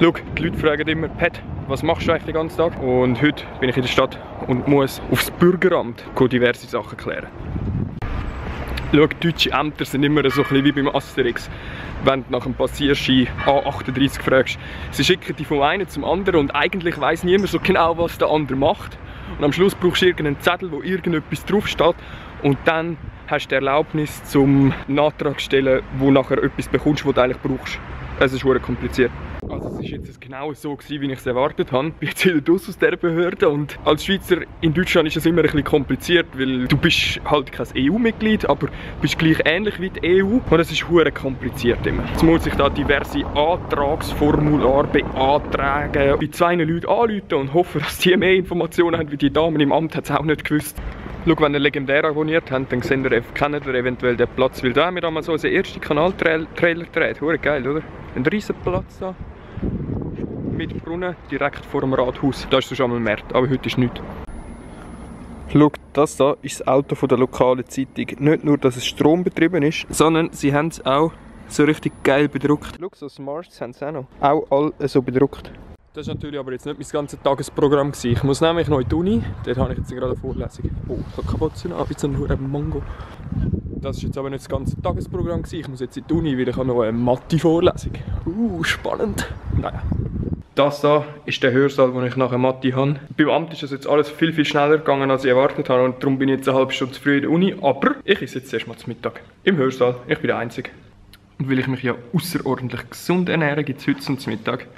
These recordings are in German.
Schau, die Leute fragen immer, Pat, was machst du eigentlich den ganzen Tag? Und heute bin ich in der Stadt und muss aufs Bürgeramt diverse Sachen klären. Schau, deutsche Ämter sind immer so ein bisschen wie beim Asterix. Wenn du nach dem Passierschein A38 fragst, sie schicken dich vom einen zum anderen und eigentlich weiss niemand so genau, was der andere macht. Und am Schluss brauchst du irgendeinen Zettel, wo irgendetwas draufsteht und dann hast du die Erlaubnis zum Antrag stellen, wo nachher etwas bekommst, was du eigentlich brauchst. Es ist verdammt kompliziert. Also es war jetzt genau so, wie ich es erwartet habe. Ich bin jetzt wieder raus aus dieser Behörde und als Schweizer in Deutschland ist es immer ein bisschen kompliziert, weil du bist halt kein EU-Mitglied, aber bist gleich ähnlich wie die EU und es ist verdammt kompliziert immer. Jetzt muss ich da diverse Antragsformulare beantragen, bei 2 Leuten anrufen und hoffen, dass die mehr Informationen haben, wie die Dame im Amt hat es auch nicht gewusst. Schau, wenn ihr legendär abonniert habt, dann kennt ihr eventuell den Platz, weil da haben wir damals so unseren ersten Kanal-Trailer gedreht. Verdammt geil, oder? Ein riesen Platz da. Mit Brunnen, direkt vor dem Rathaus. Da ist es schon einmal März, aber heute ist nichts. Schau, das hier ist das Auto von der lokalen Zeitung. Nicht nur, dass es strombetrieben ist, sondern sie haben es auch so richtig geil bedruckt. Schau, so Smarts haben sie auch noch. Auch alle so bedruckt. Das war natürlich aber jetzt nicht mein ganzes Tagesprogramm. Ich muss nämlich noch in die Uni. Dort habe ich jetzt gerade eine Vorlesung. Oh, ich habe Kapuzen an, wie so ein Mango. Das war jetzt aber nicht das ganze Tagesprogramm. Ich muss jetzt in die Uni, weil ich habe noch eine Mathe-Vorlesung. Spannend. Naja. Das hier ist der Hörsaal, den ich nachher Mathe habe. Beim Amt ist das jetzt alles viel schneller gegangen, als ich erwartet habe. Und darum bin ich jetzt eine halbe Stunde zu früh in der Uni. Aber ich esse jetzt erstmal zum Mittag. Im Hörsaal. Ich bin der Einzige. Und weil ich mich ja außerordentlich gesund ernähre, gibt es heute zum Mittag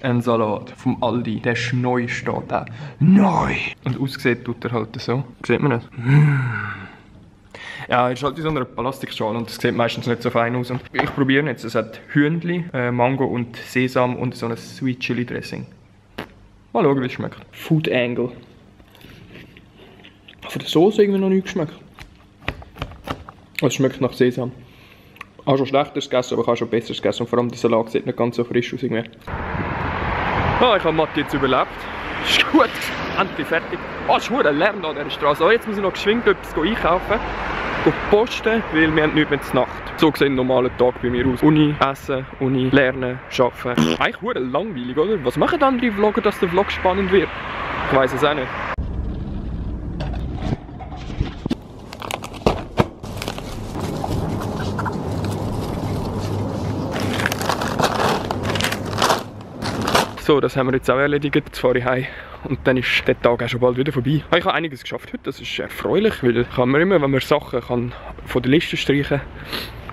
einen Salat vom Aldi. Der ist neu, steht auch. Neu! Und aussieht tut er halt so. Sieht man das? Ja, er ist halt in so einer Plastikschale und es sieht meistens nicht so fein aus. Und ich probiere jetzt. Es hat Hühnli, Mango und Sesam und so ein Sweet Chili Dressing. Mal schauen, wie es schmeckt. Food Angle. Von der Soße irgendwie noch nicht geschmeckt. Es schmeckt nach Sesam. Ich habe schon Schlechteres gegessen, aber ich habe schon Besseres gegessen. Und vor allem der Salat sieht nicht ganz so frisch aus. Irgendwie. Ich habe Mathe jetzt überlebt. Ist gut. Endlich fertig. Es ist verdammt Lärm an dieser Straße. Jetzt muss ich noch geschwind etwas einkaufen. Auf die Posten, weil wir haben nichts mehr zur Nacht. So sieht ein normaler Tag bei mir aus. Uni, Essen, Uni, Lernen, Arbeiten. Eigentlich verdammt langweilig, oder? Was machen andere Vlogger, dass der Vlog spannend wird? Ich weiss es auch nicht. So, das haben wir jetzt auch erledigt. Jetzt fahre ich heim und dann ist der Tag auch schon bald wieder vorbei. Ich habe einiges geschafft heute, das ist erfreulich, weil kann man immer, wenn man Sachen kann von der Liste streichen kann,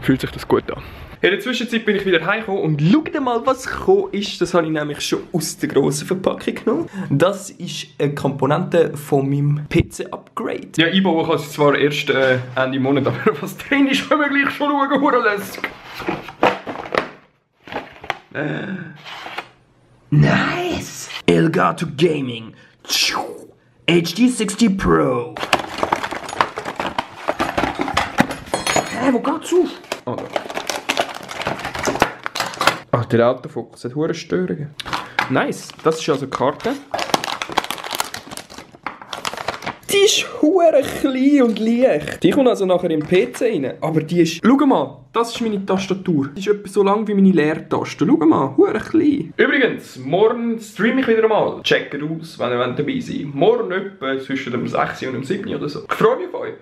fühlt sich das gut an. In der Zwischenzeit bin ich wieder heimgekommen und schaut mal, was gekommen ist. Das habe ich nämlich schon aus der grossen Verpackung genommen. Das ist eine Komponente von meinem PC-Upgrade. Ja, einbauen kann ich zwar erst Ende Monat, aber was drin ist, können wir gleich schon schauen. Nice! Elgato Gaming HD60 Pro. Wo geht's auf? Oh, da. Ach, der Autofokus hat hohe Störungen. Nice, das ist also die Karte. Die ist hure klein und leicht. Die kommt also nachher in den PC rein. Aber die ist... Schau mal, das ist meine Tastatur. Die ist etwa so lang wie meine Leertaste. Schau mal, hure klein. Übrigens, morgen streame ich wieder mal. Checkt aus, wenn ihr dabei seid. Morgen etwa zwischen dem 6 und dem 7 oder so. Ich freue mich auf euch.